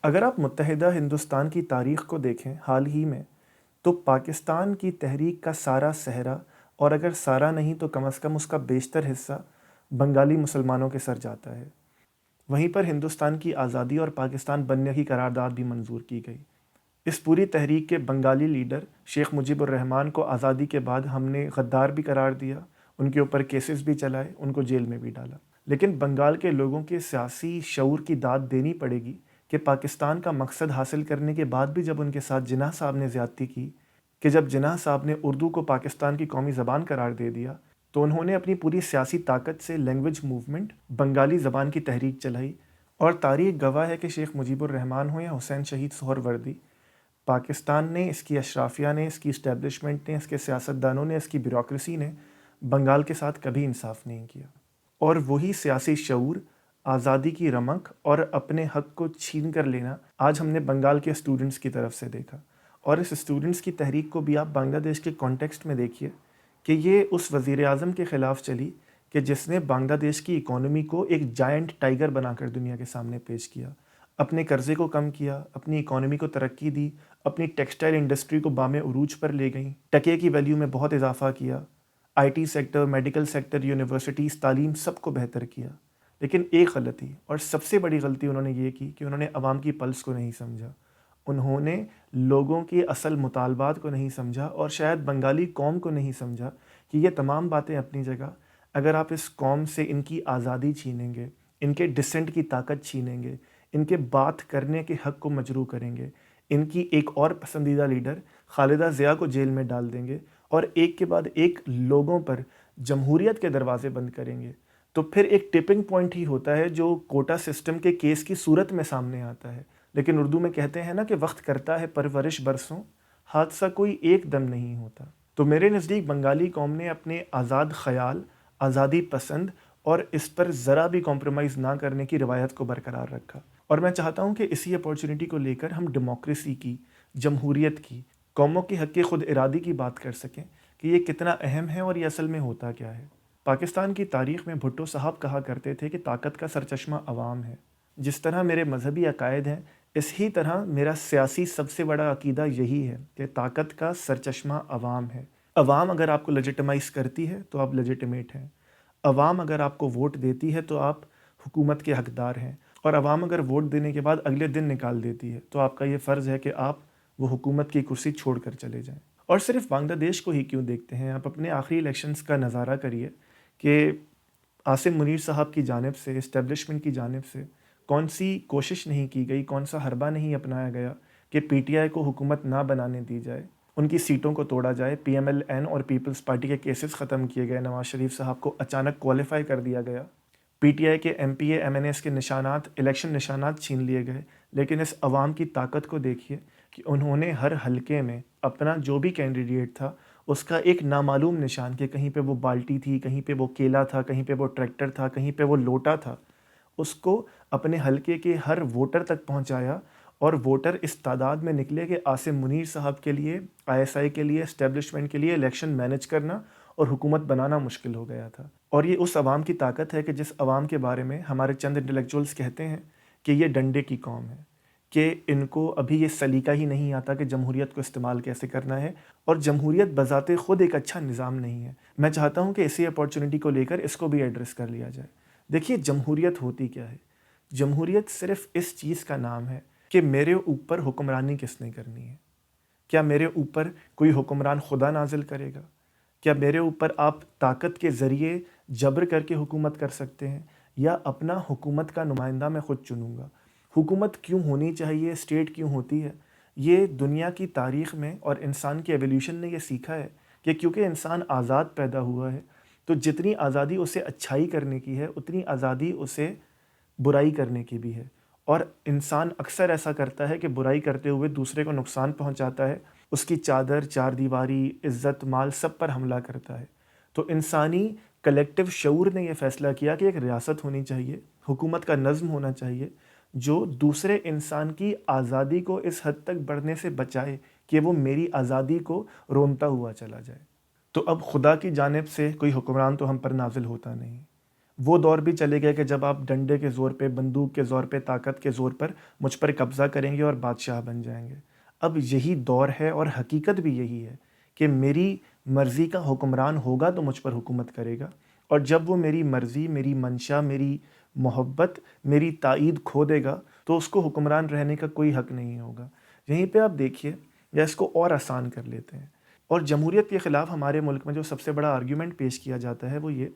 اگر آپ متحدہ ہندوستان کی تاریخ کو دیکھیں حال ہی میں، تو پاکستان کی تحریک کا سارا صحرا، اور اگر سارا نہیں تو کم از کم اس کا بیشتر حصہ بنگالی مسلمانوں کے سر جاتا ہے۔ وہیں پر ہندوستان کی آزادی اور پاکستان بننے کی قرارداد بھی منظور کی گئی۔ اس پوری تحریک کے بنگالی لیڈر شیخ مجیب الرحمان کو آزادی کے بعد ہم نے غدار بھی قرار دیا، ان کے اوپر کیسز بھی چلائے، ان کو جیل میں بھی ڈالا۔ لیکن بنگال کے لوگوں کے سیاسی شعور کی داد دینی پڑے گی کہ پاکستان کا مقصد حاصل کرنے کے بعد بھی جب ان کے ساتھ جناح صاحب نے زیادتی کی، کہ جب جناح صاحب نے اردو کو پاکستان کی قومی زبان قرار دے دیا، تو انہوں نے اپنی پوری سیاسی طاقت سے لینگویج موومنٹ بنگالی زبان کی تحریک چلائی۔ اور تاریخ گواہ ہے کہ شیخ مجیب الرحمان ہو یا حسین شہید سہروردی، پاکستان نے، اس کی اشرافیہ نے، اس کی اسٹیبلشمنٹ نے، اس کے سیاستدانوں نے، اس کی بیوروکریسی نے بنگال کے ساتھ کبھی انصاف نہیں کیا۔ اور وہی سیاسی شعور، آزادی کی رمق اور اپنے حق کو چھین کر لینا آج ہم نے بنگال کے اسٹوڈنٹس کی طرف سے دیکھا۔ اور اس اسٹوڈنٹس کی تحریک کو بھی آپ بنگلہ دیش کے کانٹیکسٹ میں دیکھیے کہ یہ اس وزیر اعظم کے خلاف چلی کہ جس نے بنگلہ دیش کی اکانومی کو ایک جائنٹ ٹائیگر بنا کر دنیا کے سامنے پیش کیا، اپنے قرضے کو کم کیا، اپنی اکانومی کو ترقی دی، اپنی ٹیکسٹائل انڈسٹری کو بام عروج پر لے گئیں، ٹکے کی ویلیو میں بہت اضافہ کیا، I T sector, medical sector, universities, تعلیم، سب کو بہتر کیا۔ لیکن ایک غلطی، اور سب سے بڑی غلطی انہوں نے یہ کی کہ انہوں نے عوام کی پلس کو نہیں سمجھا، انہوں نے لوگوں کے اصل مطالبات کو نہیں سمجھا، اور شاید بنگالی قوم کو نہیں سمجھا کہ یہ تمام باتیں اپنی جگہ، اگر آپ اس قوم سے ان کی آزادی چھینیں گے، ان کے ڈسنٹ کی طاقت چھینیں گے، ان کے بات کرنے کے حق کو مجروح کریں گے، ان کی ایک اور پسندیدہ لیڈر خالدہ ضیاء کو جیل میں ڈال دیں گے، اور ایک کے بعد ایک لوگوں پر جمہوریت کے دروازے بند کریں گے، تو پھر ایک ٹپنگ پوائنٹ ہی ہوتا ہے جو کوٹا سسٹم کے کیس کی صورت میں سامنے آتا ہے۔ لیکن اردو میں کہتے ہیں نا کہ وقت کرتا ہے پرورش برسوں، حادثہ کوئی ایک دم نہیں ہوتا۔ تو میرے نزدیک بنگالی قوم نے اپنے آزاد خیال، آزادی پسند اور اس پر ذرا بھی کمپرومائز نہ کرنے کی روایت کو برقرار رکھا۔ اور میں چاہتا ہوں کہ اسی اپورچونٹی کو لے کر ہم ڈیموکریسی کی، جمہوریت کی، قوموں کے حق خود ارادی کی بات کر سکیں کہ یہ کتنا اہم ہے اور یہ اصل میں ہوتا کیا ہے۔ پاکستان کی تاریخ میں بھٹو صاحب کہا کرتے تھے کہ طاقت کا سرچشمہ عوام ہے۔ جس طرح میرے مذہبی عقائد ہیں، اسی طرح میرا سیاسی سب سے بڑا عقیدہ یہی ہے کہ طاقت کا سرچشمہ عوام ہے۔ عوام اگر آپ کو لیجیٹمائز کرتی ہے تو آپ لیجیٹمیٹ ہیں، عوام اگر آپ کو ووٹ دیتی ہے تو آپ حکومت کے حقدار ہیں، اور عوام اگر ووٹ دینے کے بعد اگلے دن نکال دیتی ہے تو آپ کا یہ فرض ہے کہ آپ وہ حکومت کی کرسی چھوڑ کر چلے جائیں۔ اور صرف بنگلہ دیش کو ہی کیوں دیکھتے ہیں، آپ اپنے آخری الیکشنز کا نظارہ کریے کہ عاصم منیر صاحب کی جانب سے، اسٹیبلشمنٹ کی جانب سے کون سی کوشش نہیں کی گئی، کون سا حربہ نہیں اپنایا گیا کہ پی ٹی آئی کو حکومت نہ بنانے دی جائے، ان کی سیٹوں کو توڑا جائے، پی ایم ایل این اور پیپلز پارٹی کے کیسز ختم کیے گئے، نواز شریف صاحب کو اچانک کوالیفائی کر دیا گیا، پی ٹی آئی کے M P A M N S کے نشانات، الیکشن نشانات چھین لیے گئے۔ لیکن اس عوام کی طاقت کو دیکھیے کہ انہوں نے ہر حلقے میں اپنا جو بھی کینڈیڈیٹ تھا اس کا ایک نامعلوم نشان، کہ کہیں پہ وہ بالٹی تھی، کہیں پہ وہ کیلا تھا، کہیں پہ وہ ٹریکٹر تھا، کہیں پہ وہ لوٹا تھا، اس کو اپنے حلقے کے ہر ووٹر تک پہنچایا، اور ووٹر اس تعداد میں نکلے کہ عاصم منیر صاحب کے لیے، آئی ایس آئی کے لیے، اسٹیبلشمنٹ کے لیے الیکشن مینج کرنا اور حکومت بنانا مشکل ہو گیا تھا۔ اور یہ اس عوام کی طاقت ہے کہ جس عوام کے بارے میں ہمارے چند انٹلیکچوئلز کہتے ہیں کہ یہ ڈنڈے کی قوم ہے، کہ ان کو ابھی یہ سلیقہ ہی نہیں آتا کہ جمہوریت کو استعمال کیسے کرنا ہے، اور جمہوریت بذات خود ایک اچھا نظام نہیں ہے۔ میں چاہتا ہوں کہ اسی اپورچونٹی کو لے کر اس کو بھی ایڈریس کر لیا جائے۔ دیکھیے جمہوریت ہوتی کیا ہے؟ جمہوریت صرف اس چیز کا نام ہے کہ میرے اوپر حکمرانی کس نے کرنی ہے۔ کیا میرے اوپر کوئی حکمران خدا نازل کرے گا؟ کیا میرے اوپر آپ طاقت کے ذریعے جبر کر کے حکومت کر سکتے ہیں، یا اپنا حکومت کا نمائندہ میں خود چنوں گا؟ حکومت کیوں ہونی چاہیے، اسٹیٹ کیوں ہوتی ہے؟ یہ دنیا کی تاریخ میں اور انسان کی ایولیوشن نے یہ سیکھا ہے کہ کیونکہ انسان آزاد پیدا ہوا ہے، تو جتنی آزادی اسے اچھائی کرنے کی ہے اتنی آزادی اسے برائی کرنے کی بھی ہے، اور انسان اکثر ایسا کرتا ہے کہ برائی کرتے ہوئے دوسرے کو نقصان پہنچاتا ہے، اس کی چادر، چار دیواری، عزت، مال، سب پر حملہ کرتا ہے۔ تو انسانی کلیکٹیو شعور نے یہ فیصلہ کیا کہ ایک ریاست ہونی چاہیے، حکومت کا نظم ہونا چاہیے جو دوسرے انسان کی آزادی کو اس حد تک بڑھنے سے بچائے کہ وہ میری آزادی کو رونتا ہوا چلا جائے۔ تو اب خدا کی جانب سے کوئی حکمران تو ہم پر نازل ہوتا نہیں، وہ دور بھی چلے گئے کہ جب آپ ڈنڈے کے زور پہ، بندوق کے زور پہ، طاقت کے زور پر مجھ پر قبضہ کریں گے اور بادشاہ بن جائیں گے۔ اب یہی دور ہے اور حقیقت بھی یہی ہے کہ میری مرضی کا حکمران ہوگا تو مجھ پر حکومت کرے گا، اور جب وہ میری مرضی، میری منشا، میری محبت، میری تائید کھو دے گا تو اس کو حکمران رہنے کا کوئی حق نہیں ہوگا۔ یہیں پہ آپ دیکھیے، یا اس کو اور آسان کر لیتے ہیں، اور جمہوریت کے خلاف ہمارے ملک میں جو سب سے بڑا آرگیومنٹ پیش کیا جاتا ہے وہ یہ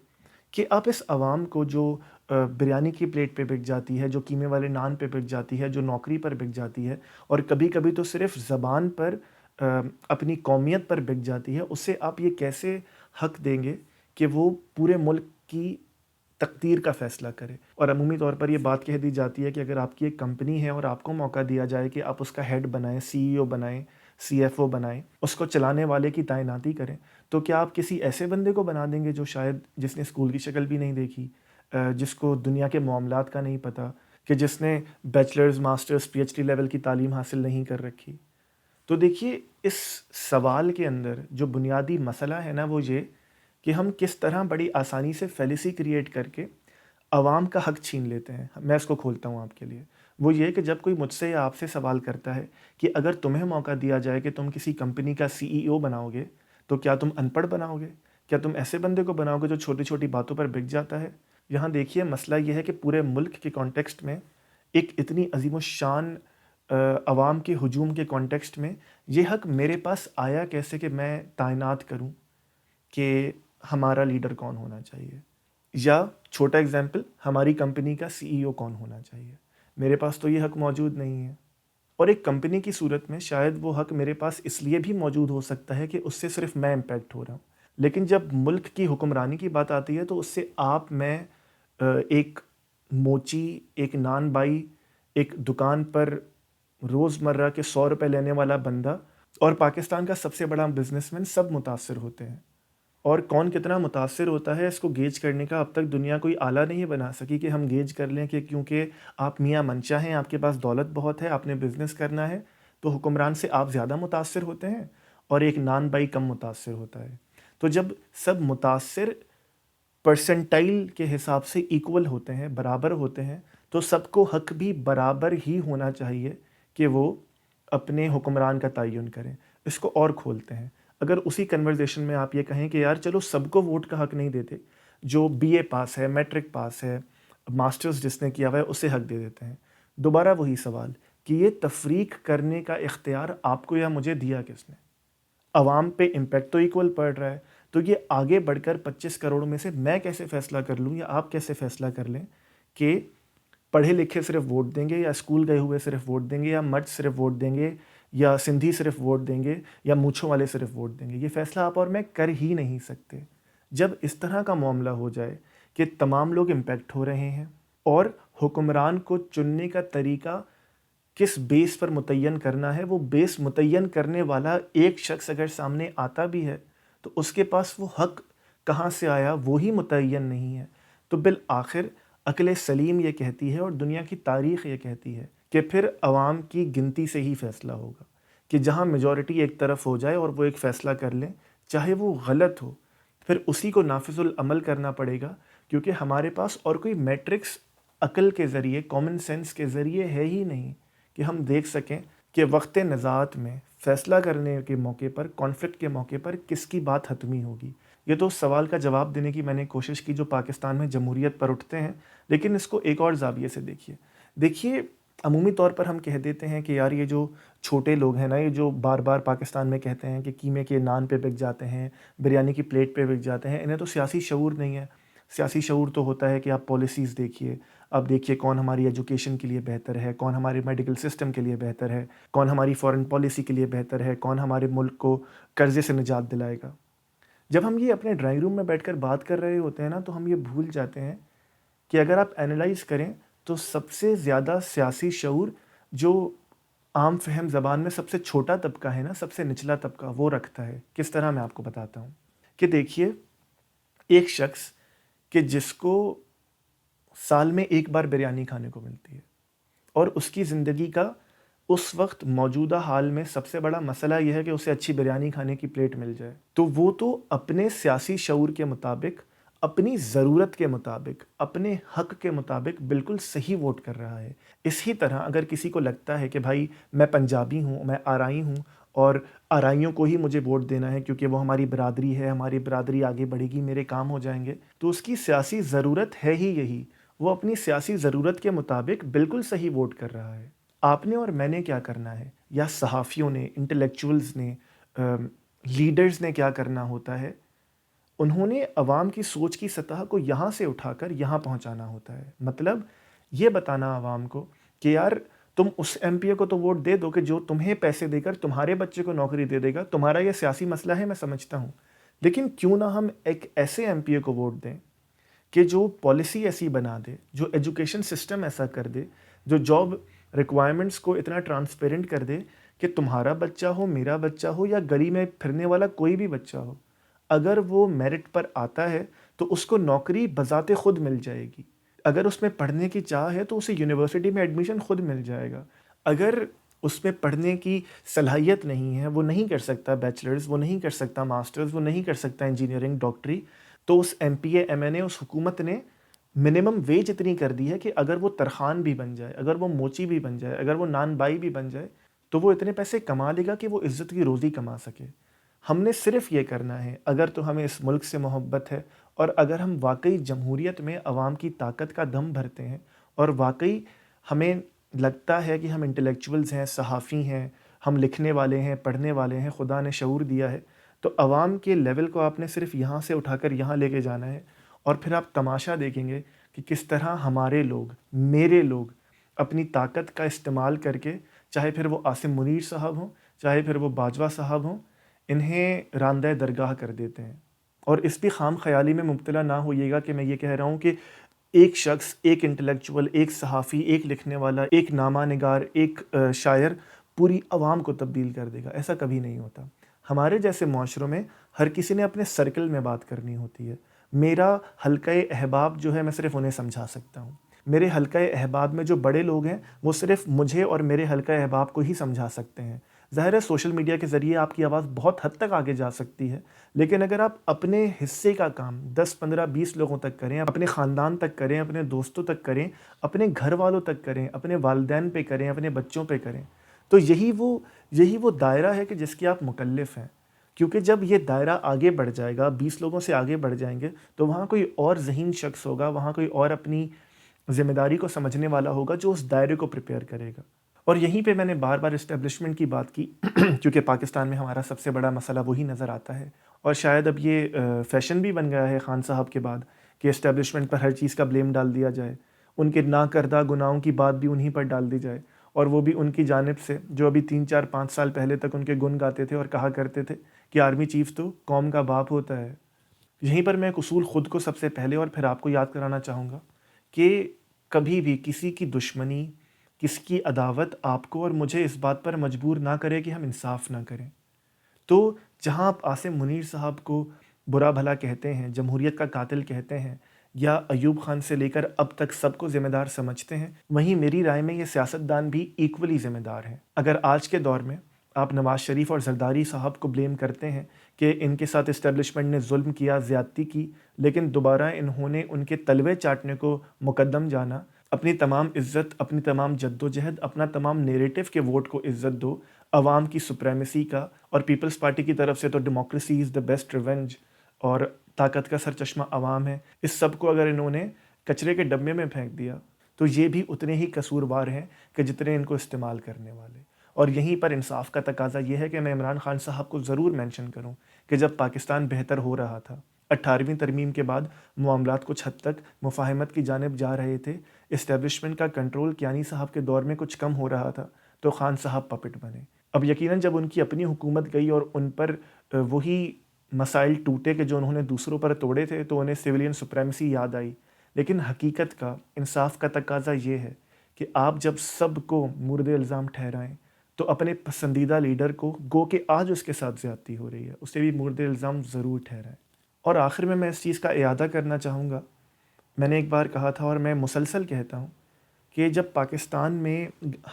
کہ آپ اس عوام کو جو بریانی کی پلیٹ پہ بک جاتی ہے، جو قیمے والے نان پہ بک جاتی ہے، جو نوکری پر بک جاتی ہے، اور کبھی کبھی تو صرف زبان پر اپنی قومیت پر بک جاتی ہے، اسے آپ یہ کیسے حق دیں گے کہ وہ پورے ملک کی تقدیر کا فیصلہ کرے؟ اور عمومی طور پر یہ بات کہہ دی جاتی ہے کہ اگر آپ کی ایک کمپنی ہے اور آپ کو موقع دیا جائے کہ آپ اس کا ہیڈ بنائیں، سی ای او بنائیں، سی ایف او بنائیں، اس کو چلانے والے کی تعیناتی کریں، تو کیا آپ کسی ایسے بندے کو بنا دیں گے جو شاید جس نے اسکول کی شکل بھی نہیں دیکھی، جس کو دنیا کے معاملات کا نہیں پتہ، کہ جس نے bachelors, masters, P H D level کی تعلیم حاصل نہیں کر رکھی؟ تو دیکھیے، اس سوال کے اندر جو بنیادی مسئلہ ہے نا وہ یہ کہ ہم کس طرح بڑی آسانی سے فیلیسی کریٹ کر کے عوام کا حق چھین لیتے ہیں۔ میں اس کو کھولتا ہوں آپ کے لیے۔ وہ یہ کہ جب کوئی مجھ سے یا آپ سے سوال کرتا ہے کہ اگر تمہیں موقع دیا جائے کہ تم کسی کمپنی کا سی ای او بناؤ گے تو کیا تم ان پڑھ بناؤ گے؟ کیا تم ایسے بندے کو بناؤ گے جو چھوٹی چھوٹی باتوں پر بک جاتا ہے؟ یہاں دیکھیے، مسئلہ یہ ہے کہ پورے ملک کے کانٹیکسٹ میں، ایک اتنی عظیم الشان عوام کے ہجوم کے کانٹیکسٹ میں، یہ حق میرے پاس آیا کیسے کہ میں تعینات کروں کہ ہمارا لیڈر کون ہونا چاہیے، یا چھوٹا ایگزامپل، ہماری کمپنی کا سی ای او کون ہونا چاہیے؟ میرے پاس تو یہ حق موجود نہیں ہے۔ اور ایک کمپنی کی صورت میں شاید وہ حق میرے پاس اس لیے بھی موجود ہو سکتا ہے کہ اس سے صرف میں امپیکٹ ہو رہا ہوں، لیکن جب ملک کی حکمرانی کی بات آتی ہے تو اس سے آپ، میں، ایک موچی، ایک نان بائی، ایک دکان پر روز مرہ کے 100 روپے لینے والا بندہ، اور پاکستان کا سب سے بڑا بزنس مین، سب متاثر ہوتے ہیں۔ اور کون کتنا متاثر ہوتا ہے اس کو گیج کرنے کا اب تک دنیا کوئی آلہ نہیں بنا سکی کہ ہم گیج کر لیں کہ کیونکہ آپ میاں منشا ہیں، آپ کے پاس دولت بہت ہے، آپ نے بزنس کرنا ہے، تو حکمران سے آپ زیادہ متاثر ہوتے ہیں اور ایک نان بائی کم متاثر ہوتا ہے۔ تو جب سب متاثر پرسنٹائل کے حساب سے ایکول ہوتے ہیں، برابر ہوتے ہیں، تو سب کو حق بھی برابر ہی ہونا چاہیے کہ وہ اپنے حکمران کا تعین کریں۔ اس کو اور کھولتے ہیں، اگر اسی کنورزیشن میں آپ یہ کہیں کہ یار چلو سب کو ووٹ کا حق نہیں دیتے، جو بی اے پاس ہے، میٹرک پاس ہے، ماسٹرز جس نے کیا ہوا ہے اسے حق دے دیتے ہیں۔ دوبارہ وہی سوال کہ یہ تفریق کرنے کا اختیار آپ کو یا مجھے دیا کس نے؟ عوام پہ امپیکٹ تو ایکول پڑ رہا ہے، تو یہ آگے بڑھ کر 25 کروڑ میں سے میں کیسے فیصلہ کر لوں یا آپ کیسے فیصلہ کر لیں کہ پڑھے لکھے صرف ووٹ دیں گے، یا اسکول گئے ہوئے صرف ووٹ دیں گے، یا مرد صرف ووٹ دیں گے، یا سندھی صرف ووٹ دیں گے، یا مونچھوں والے صرف ووٹ دیں گے؟ یہ فیصلہ آپ اور میں کر ہی نہیں سکتے۔ جب اس طرح کا معاملہ ہو جائے کہ تمام لوگ امپیکٹ ہو رہے ہیں، اور حکمران کو چننے کا طریقہ کس بیس پر متعین کرنا ہے، وہ بیس متعین کرنے والا ایک شخص اگر سامنے آتا بھی ہے تو اس کے پاس وہ حق کہاں سے آیا وہی متعین نہیں ہے، تو بالآخر عقل سلیم یہ کہتی ہے اور دنیا کی تاریخ یہ کہتی ہے کہ پھر عوام کی گنتی سے ہی فیصلہ ہوگا، کہ جہاں میجورٹی ایک طرف ہو جائے اور وہ ایک فیصلہ کر لیں، چاہے وہ غلط ہو، پھر اسی کو نافذ العمل کرنا پڑے گا، کیونکہ ہمارے پاس اور کوئی میٹرکس عقل کے ذریعے، کامن سینس کے ذریعے ہے ہی نہیں کہ ہم دیکھ سکیں کہ وقت نزاعت میں فیصلہ کرنے کے موقع پر، کانفلکٹ کے موقع پر کس کی بات حتمی ہوگی۔ یہ تو اس سوال کا جواب دینے کی میں نے کوشش کی جو پاکستان میں جمہوریت پر اٹھتے ہیں، لیکن اس کو ایک اور زاویے سے دیکھیے، عمومی طور پر ہم کہہ دیتے ہیں کہ یار یہ جو چھوٹے لوگ ہیں نا، یہ جو بار بار پاکستان میں کہتے ہیں کہ قیمے کے نان پہ بک جاتے ہیں، بریانی کی پلیٹ پہ بک جاتے ہیں، انہیں تو سیاسی شعور نہیں ہے۔ سیاسی شعور تو ہوتا ہے کہ آپ پالیسیز دیکھیے، اب دیکھیے کون ہماری ایجوکیشن کے لیے بہتر ہے، کون ہمارے میڈیکل سسٹم کے لیے بہتر ہے، کون ہماری فورن پالیسی کے لیے بہتر ہے، کون ہمارے ملک کو قرضے سے نجات دلائے گا۔ جب ہم یہ اپنے ڈرائنگ روم میں بیٹھ کر بات کر رہے ہوتے ہیں نا، تو ہم یہ بھول جاتے ہیں کہ اگر آپ اینالائز کریں تو سب سے زیادہ سیاسی شعور جو عام فہم زبان میں سب سے چھوٹا طبقہ ہے نا، سب سے نچلا طبقہ، وہ رکھتا ہے۔ کس طرح میں آپ کو بتاتا ہوں کہ دیکھیے، ایک شخص کہ جس کو سال میں ایک بار بریانی کھانے کو ملتی ہے، اور اس کی زندگی کا اس وقت موجودہ حال میں سب سے بڑا مسئلہ یہ ہے کہ اسے اچھی بریانی کھانے کی پلیٹ مل جائے، تو وہ تو اپنے سیاسی شعور کے مطابق، اپنی ضرورت کے مطابق، اپنے حق کے مطابق بالکل صحیح ووٹ کر رہا ہے۔ اسی طرح اگر کسی کو لگتا ہے کہ بھائی میں پنجابی ہوں، میں آرائی ہوں اور آرائیوں کو ہی مجھے ووٹ دینا ہے کیونکہ وہ ہماری برادری ہے، ہماری برادری آگے بڑھے گی، میرے کام ہو جائیں گے، تو اس کی سیاسی ضرورت ہے ہی یہی، وہ اپنی سیاسی ضرورت کے مطابق بالکل صحیح ووٹ کر رہا ہے۔ آپ نے اور میں نے کیا کرنا ہے، یا صحافیوں نے، انٹلیکچوئلز نے، لیڈرز نے کیا کرنا ہوتا ہے؟ انہوں نے عوام کی سوچ کی سطح کو یہاں سے اٹھا کر یہاں پہنچانا ہوتا ہے۔ مطلب یہ بتانا عوام کو کہ یار تم اس ایم پی اے کو تو ووٹ دے دو کہ جو تمہیں پیسے دے کر تمہارے بچے کو نوکری دے دے گا، تمہارا یہ سیاسی مسئلہ ہے، میں سمجھتا ہوں، لیکن کیوں نہ ہم ایک ایسے ایم پی اے کو ووٹ دیں کہ جو پالیسی ایسی بنا دے، جو ایجوکیشن سسٹم ایسا کر دے، جو جاب ریکوائرمنٹس کو اتنا ٹرانسپیرنٹ کر دے کہ تمہارا بچہ ہو، میرا بچہ ہو، یا گلی میں پھرنے والا کوئی بھی بچہ ہو، اگر وہ میرٹ پر آتا ہے تو اس کو نوکری بذات خود مل جائے گی۔ اگر اس میں پڑھنے کی چاہ ہے تو اسے یونیورسٹی میں ایڈمیشن خود مل جائے گا۔ اگر اس میں پڑھنے کی صلاحیت نہیں ہے، وہ نہیں کر سکتا بیچلرز، وہ نہیں کر سکتا ماسٹرز، وہ نہیں کر سکتا انجینئرنگ، ڈاکٹری، تو اس M P A, M N اے، اس حکومت نے منیمم ویج اتنی کر دی ہے کہ اگر وہ ترخان بھی بن جائے، اگر وہ موچی بھی بن جائے، اگر وہ نان بائی بھی بن جائے، تو وہ اتنے پیسے کما لے گا کہ وہ عزت کی روزی کما سکے۔ ہم نے صرف یہ کرنا ہے، اگر تو ہمیں اس ملک سے محبت ہے، اور اگر ہم واقعی جمہوریت میں عوام کی طاقت کا دم بھرتے ہیں، اور واقعی ہمیں لگتا ہے کہ ہم انٹلیکچوئلز ہیں، صحافی ہیں، ہم لکھنے والے ہیں، پڑھنے والے ہیں، خدا نے شعور دیا ہے، تو عوام کے لیول کو آپ نے صرف یہاں سے اٹھا کر یہاں لے کے جانا ہے، اور پھر آپ تماشا دیکھیں گے کہ کس طرح ہمارے لوگ، میرے لوگ، اپنی طاقت کا استعمال کر کے، چاہے پھر وہ عاصم منیر صاحب ہوں، چاہے پھر وہ باجوہ صاحب ہوں، انہیں راندہ درگاہ کر دیتے ہیں۔ اور اس بھی خام خیالی میں مبتلا نہ ہوئیے گا کہ میں یہ کہہ رہا ہوں کہ ایک شخص، ایک انٹلیکچوئل، ایک صحافی، ایک لکھنے والا، ایک نامہ نگار، ایک شاعر پوری عوام کو تبدیل کر دے گا، ایسا کبھی نہیں ہوتا۔ ہمارے جیسے معاشروں میں ہر کسی نے اپنے سرکل میں بات کرنی ہوتی ہے۔ میرا حلقہ احباب جو ہے، میں صرف انہیں سمجھا سکتا ہوں۔ میرے حلقہ احباب میں جو بڑے لوگ ہیں وہ صرف مجھے اور میرے حلقہ احباب کو ہی سمجھا سکتے ہیں۔ ظاہر ہے سوشل میڈیا کے ذریعے آپ کی آواز بہت حد تک آگے جا سکتی ہے، لیکن اگر آپ اپنے حصے کا کام 10، 15، 20 لوگوں تک کریں، اپنے خاندان تک کریں، اپنے دوستوں تک کریں، اپنے گھر والوں تک کریں، اپنے والدین پہ کریں، اپنے بچوں پہ کریں، تو یہی وہ دائرہ ہے کہ جس کی آپ مکلف ہیں۔ کیونکہ جب یہ دائرہ آگے بڑھ جائے گا، 20 لوگوں سے آگے بڑھ جائیں گے، تو وہاں کوئی اور ذہین شخص ہوگا، وہاں کوئی اور اپنی ذمہ داری کو سمجھنے والا ہوگا جو اس دائرے کو پریپیئر کرے گا۔ اور یہیں پہ میں نے بار بار اسٹیبلشمنٹ کی بات کی کیونکہ پاکستان میں ہمارا سب سے بڑا مسئلہ وہی نظر آتا ہے، اور شاید اب یہ فیشن بھی بن گیا ہے خان صاحب کے بعد کہ اسٹیبلشمنٹ پر ہر چیز کا بلیم ڈال دیا جائے، ان کے نا کردہ گناہوں کی بات بھی انہی پر ڈال دی جائے، اور وہ بھی ان کی جانب سے جو ابھی 3، 4، 5 سال پہلے تک ان کے گن گاتے تھے اور کہا کرتے تھے کہ آرمی چیف تو قوم کا باپ ہوتا ہے۔ یہیں پر میں ایک اصول خود کو سب سے پہلے اور پھر آپ کو یاد کرانا چاہوں گا کہ کبھی بھی کسی کی دشمنی، کسی کی عداوت آپ کو اور مجھے اس بات پر مجبور نہ کرے کہ ہم انصاف نہ کریں۔ تو جہاں آپ عاصم منیر صاحب کو برا بھلا کہتے ہیں، جمہوریت کا قاتل کہتے ہیں، یا ایوب خان سے لے کر اب تک سب کو ذمہ دار سمجھتے ہیں، وہیں میری رائے میں یہ سیاستدان بھی ایکولی ذمہ دار ہیں۔ اگر آج کے دور میں آپ نواز شریف اور زرداری صاحب کو بلیم کرتے ہیں کہ ان کے ساتھ اسٹیبلشمنٹ نے ظلم کیا، زیادتی کی، لیکن دوبارہ انہوں نے ان کے تلوے چاٹنے کو مقدم جانا، اپنی تمام عزت، اپنی تمام جد و جہد، اپنا تمام نیریٹو کے ووٹ کو عزت دو، عوام کی سپریمیسی کا، اور پیپلز پارٹی کی طرف سے تو democracy is the best revenge, اور طاقت کا سرچشمہ عوام ہے، اس سب کو اگر انہوں نے کچرے کے ڈبے میں پھینک دیا تو یہ بھی اتنے ہی قصوروار ہیں کہ جتنے ان کو استعمال کرنے والے۔ اور یہیں پر انصاف کا تقاضا یہ ہے کہ میں عمران خان صاحب کو ضرور مینشن کروں کہ جب پاکستان بہتر ہو رہا تھا، 18ویں ترمیم کے بعد معاملات کچھ حد تک مفاہمت کی جانب جا رہے تھے، اسٹیبلشمنٹ کا کنٹرول کیانی صاحب کے دور میں کچھ کم ہو رہا تھا، تو خان صاحب پپٹ بنے۔ اب یقیناً جب ان کی اپنی حکومت گئی اور ان پر وہی مسائل ٹوٹے کہ جو انہوں نے دوسروں پر توڑے تھے، تو انہیں سویلین سپریمیسی یاد آئی۔ لیکن حقیقت کا، انصاف کا تقاضا یہ ہے کہ آپ جب سب کو مورد الزام ٹھہرائیں تو اپنے پسندیدہ لیڈر کو، گو کہ آج اس کے ساتھ زیادتی ہو رہی ہے، اسے بھی مورد الزام ضرور ٹھہرائیں۔ اور آخر میں اس چیز کا اعادہ کرنا چاہوں گا، میں نے ایک بار کہا تھا اور میں مسلسل کہتا ہوں کہ جب پاکستان میں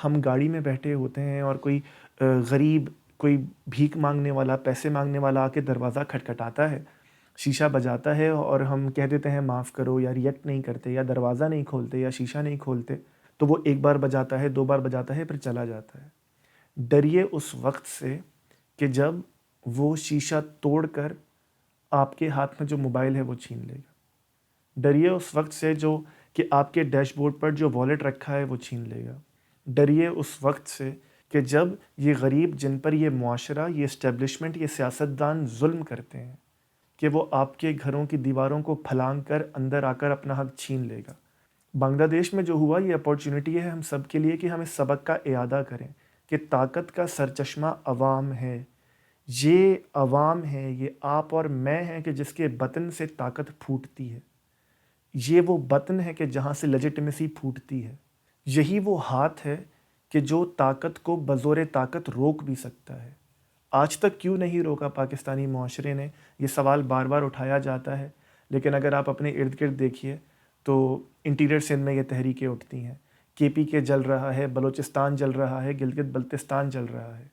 ہم گاڑی میں بیٹھے ہوتے ہیں اور کوئی غریب، کوئی بھیک مانگنے والا، پیسے مانگنے والا آ کے دروازہ کھٹکھٹاتا ہے، شیشہ بجاتا ہے اور ہم کہہ دیتے ہیں معاف کرو، یا ریئیکٹ نہیں کرتے، یا دروازہ نہیں کھولتے، یا شیشہ نہیں کھولتے، تو وہ ایک بار بجاتا ہے، 2 بار بجاتا ہے، پھر چلا جاتا ہے۔ ڈریے اس وقت سے کہ جب وہ شیشہ توڑ کر آپ کے ہاتھ میں جو موبائل ہے وہ چھین لے گا۔ ڈریے اس وقت سے جو کہ آپ کے ڈیش بورڈ پر جو والیٹ رکھا ہے وہ چھین لے گا۔ ڈریے اس وقت سے کہ جب یہ غریب جن پر یہ معاشرہ، یہ اسٹیبلشمنٹ، یہ سیاستدان ظلم کرتے ہیں، کہ وہ آپ کے گھروں کی دیواروں کو پھلانگ کر اندر آ کر اپنا حق چھین لے گا۔ بنگلہ دیش میں جو ہوا، یہ اپورچونٹی ہے ہم سب کے لیے کہ ہم اس سبق کا اعادہ کریں کہ طاقت کا سرچشمہ عوام ہے۔ یہ عوام ہے، یہ آپ اور میں ہیں کہ جس کے بطن سے طاقت پھوٹتی ہے۔ یہ وہ بطن ہے کہ جہاں سے لیجیٹمیسی پھوٹتی ہے۔ یہی وہ ہاتھ ہے کہ جو طاقت کو بزور طاقت روک بھی سکتا ہے۔ آج تک کیوں نہیں روکا پاکستانی معاشرے نے؟ یہ سوال بار بار اٹھایا جاتا ہے، لیکن اگر آپ اپنے ارد گرد دیکھیے تو انٹیریئر سندھ میں یہ تحریکیں اٹھتی ہیں۔ KPK جل رہا ہے، بلوچستان جل رہا ہے، گلگت بلتستان جل رہا ہے۔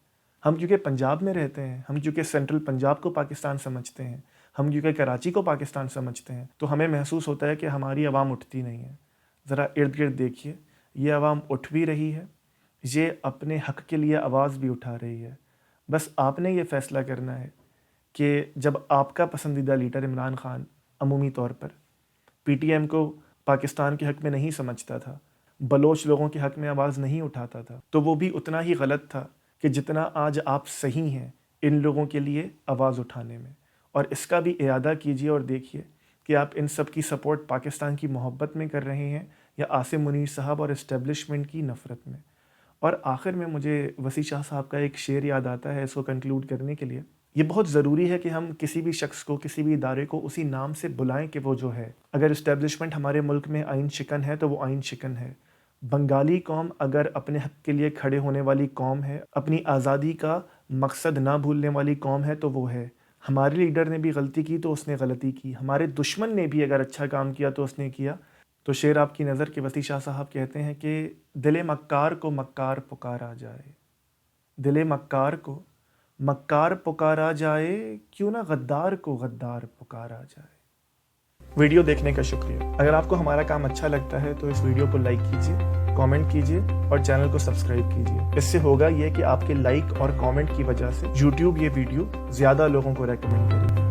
ہم کیونکہ پنجاب میں رہتے ہیں، ہم کیونکہ سینٹرل پنجاب کو پاکستان سمجھتے ہیں، ہم کیونکہ کراچی کو پاکستان سمجھتے ہیں، تو ہمیں محسوس ہوتا ہے کہ ہماری عوام اٹھتی نہیں ہے۔ ذرا ارد گرد دیکھیے، یہ عوام اٹھ بھی رہی ہے، یہ اپنے حق کے لیے آواز بھی اٹھا رہی ہے۔ بس آپ نے یہ فیصلہ کرنا ہے کہ جب آپ کا پسندیدہ لیڈر عمران خان عمومی طور پر PTM کو پاکستان کے حق میں نہیں سمجھتا تھا، بلوچ لوگوں کے حق میں آواز نہیں اٹھاتا تھا، تو وہ بھی اتنا ہی غلط تھا کہ جتنا آج آپ صحیح ہیں ان لوگوں کے لیے آواز اٹھانے میں۔ اور اس کا بھی اعادہ کیجیے اور دیکھیے کہ آپ ان سب کی سپورٹ پاکستان کی محبت میں کر رہے ہیں یا عاصم منیر صاحب اور اسٹیبلشمنٹ کی نفرت میں۔ اور آخر میں مجھے وسیع شاہ صاحب کا ایک شعر یاد آتا ہے اس کو کنکلوڈ کرنے کے لیے۔ یہ بہت ضروری ہے کہ ہم کسی بھی شخص کو، کسی بھی ادارے کو اسی نام سے بلائیں کہ وہ جو ہے۔ اگر اسٹیبلشمنٹ ہمارے ملک میں آئین شکن ہے تو وہ آئین شکن ہے۔ بنگالی قوم اگر اپنے حق کے لیے کھڑے ہونے والی قوم ہے، اپنی آزادی کا مقصد نہ بھولنے والی قوم ہے تو وہ ہے۔ ہمارے لیڈر نے بھی غلطی کی تو اس نے غلطی کی، ہمارے دشمن نے بھی اگر اچھا کام کیا تو اس نے کیا۔ تو شعر آپ کی نظر کے وسیع شاہ صاحب کہتے ہیں کہ دل مکار کو مکار پکارا جائے، دل مکار کو مکار پکارا جائے، کیوں نہ غدار کو غدار پکارا جائے۔ ویڈیو دیکھنے کا شکریہ۔ اگر آپ کو ہمارا کام اچھا لگتا ہے تو اس ویڈیو کو لائک کیجیے، کامنٹ کیجیے اور چینل کو سبسکرائب کیجیے۔ اس سے ہوگا یہ کہ آپ کے لائک اور کامنٹ کی وجہ سے YouTube یہ ویڈیو زیادہ لوگوں کو ریکمنڈ کرے گا۔